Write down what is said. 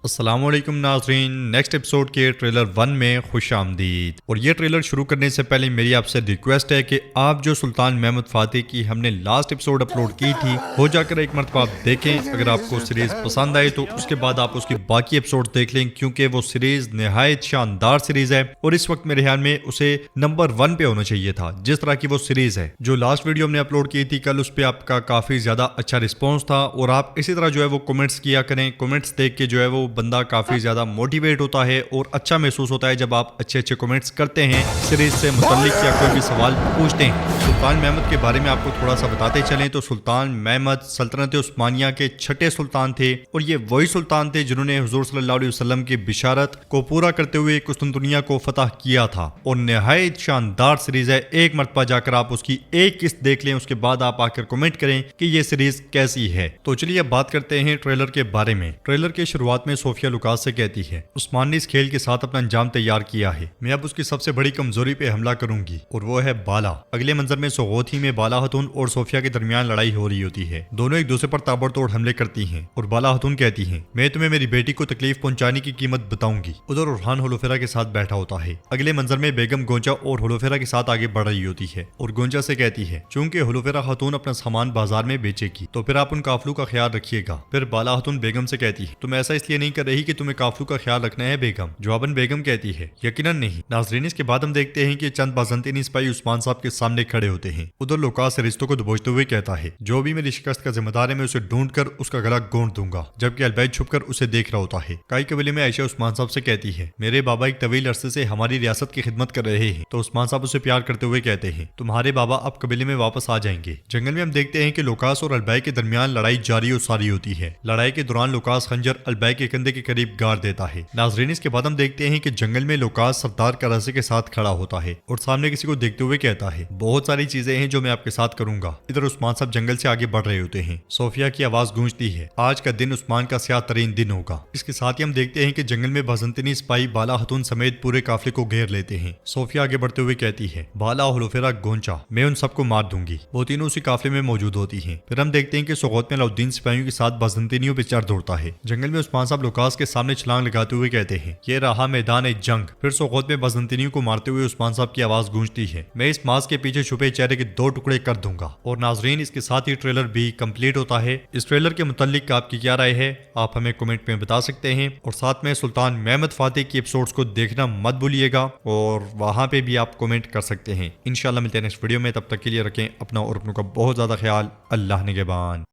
अस्सलामुअलैकुम नाज़रीन, next episode के ट्रेलर 1 में खुश आमदीद। और ये ट्रेलर शुरू करने से पहले मेरी आपसे रिक्वेस्ट है कि आप जो सुल्तान महमूद फ़ातिह की हमने लास्ट एपिसोड अपलोड की थी वो जाकर एक मरतबा आप देखें। अगर आपको सीरीज़ पसंद आए तो उसके बाद आप उसकी बाकी एपिसोड देख लें, क्योंकि वो सीरीज़ नहायत शानदार सीरीज़ है और इस वक्त मेरे ख्याल में उसे नंबर 1 पे होना चाहिए था जिस तरह की वो सीरीज़ है। जो लास्ट वीडियो हमने अपलोड की थी कल, उस पर आपका काफ़ी ज़्यादा अच्छा रिस्पॉन्स था और आप इसी तरह जो है वो कमेंट्स किया करें। कमेंट्स देख के जो है वो बंदा काफी ज्यादा मोटिवेट होता है और अच्छा महसूस होता है जब आप अच्छे अच्छे कमेंट्स करते हैं सीरीज से मुताल्लिक या कोई भी सवाल पूछते हैं। सुल्तान महमूद के बारे में आपको थोड़ा सा बताते चलें तो सुल्तान महमूद सल्तनत उस्मानिया के छठे सुल्तान थे और ये वही सुल्तान थे जिन्होंने हुजूर सल्लल्लाहु अलैहि वसल्लम की बिशारत को पूरा करते हुए कुस्तुनतुनिया को फतह किया था। और नहायत शानदार सीरीज है, एक मरतबा जाकर आप उसकी एक किस्त देख लें, उसके बाद आप आकर कमेंट करें कि ये सीरीज कैसी है। तो चलिए अब बात करते हैं ट्रेलर के बारे में। ट्रेलर के शुरुआत में सोफिया लुकास से कहती है, उस्मान ने इस खेल के साथ अपना अंजाम तैयार किया है, मैं अब उसकी सबसे बड़ी कमजोरी पे हमला करूंगी और वो है बाला। अगले मंजर में सोगोथी में बाला हतून और सोफिया के दरमियान लड़ाई हो रही होती है। दोनों एक दूसरे पर ताबड़तोड़ हमले करती हैं और बाला हतून कहती है, मैं तुम्हें मेरी बेटी को तकलीफ पहुंचाने की कीमत बताऊंगी। उधर उरहान होलोफेरा के साथ बैठा होता है। अगले मंजर में बेगम गोंजा और होलोफेरा के साथ आगे बढ़ रही होती है और गोंजा से कहती है, चूंकि होलोफेरा खातून अपना सामान बाजार में बेचेगी तो फिर आप उन काफिलों का ख्याल रखिएगा। फिर बाला हतून बेगम से कहती है, तुम ऐसा इसलिए नहीं कर रही कि तुम्हें काफिलों का ख्याल रखना है बेगम। जवाबन बेगम कहती है, यकीनन नहीं। नाज़रीन, इसके बाद हम देखते हैं कि चंद बाज़ंतीनी सिपाही उस्मान साहब के सामने खड़े होते हैं। उधर लुकास रिश्तों को दबोचते हुए कहता है, जो भी मेरी शिकस्त का जिम्मेदार है मैं उसे ढूंढकर उसका गला गोंद दूंगा। जबकि अलबैद छुपकर उसे देख रहा होता है। कई कबीले में आयशा उस्मान साहब से कहती है, मेरे बाबा एक तवील अरसे से हमारी रियासत की खिदमत कर रहे हैं। तो उस्मान साहब उसे प्यार करते हुए कहते हैं, तुम्हारे बाबा अब कबीले में वापस आ जाएंगे। जंगल में हम देखते हैं कि लुकास और अलबै के दरमियान लड़ाई जारी और सारी होती है। लड़ाई के दौरान लुकास खंजर अलबै के कंधे के करीब गाड़ देता है। नाज़रीन, इसके बाद हम देखते हैं कि जंगल में लुकास सरदार करासी के साथ खड़ा होता है और सामने किसी को देखते हुए कहता है, बहुत सारी चीजें हैं जो मैं आपके साथ करूंगा। इधर उस्मान साहब जंगल से आगे बढ़ रहे होते हैं। सोफिया की आवाज गूंजती है, आज का दिन उस्मान का स्याह तरीन दिन होगा। इसके साथ ही हम देखते हैं कि जंगल में बाज़ंतीनी सिपाही बाला हतून समेत पूरे काफिले को घेर लेते हैं। सोफिया आगे बढ़ते हुए कहती है, बाला होलोफेरा गोंचा, मैं उन सबको मार दूंगी। वो तीनों उसी काफिले में मौजूद होती है। फिर हम देखते हैं कि सोगोत में अलाउद्दीन सिपाहियों के साथ बाज़ंतीनियों पर चढ़ दौड़ता है। जंगल में उस्मान साहब लुकास के सामने छलांग लगाते हुए कहते हैं, ये रहा मैदान एक जंग। फिर सोगोत में बाज़ंतीनियों को मारते हुए उस्मान साहब की आवाज गूंजती है, मैं इस मास्क के पीछे छुपे चेहरे के 2 टुकड़े कर दूंगा। और नाजरीन, इसके साथ ही ट्रेलर भी कंप्लीट होता है। इस ट्रेलर के मुताल्लिक आपकी क्या राय है, आप हमें कमेंट में बता सकते हैं। और साथ में सुल्तान महमूद फ़ातिह की एपिसोड्स को देखना मत भूलिएगा और वहां पे भी आप कमेंट कर सकते हैं। इंशाल्लाह मिलते हैं नेक्स्ट वीडियो में, तब तक के लिए रखें अपना और अपनों का बहुत ज्यादा ख्याल। अल्लाह निगहबान।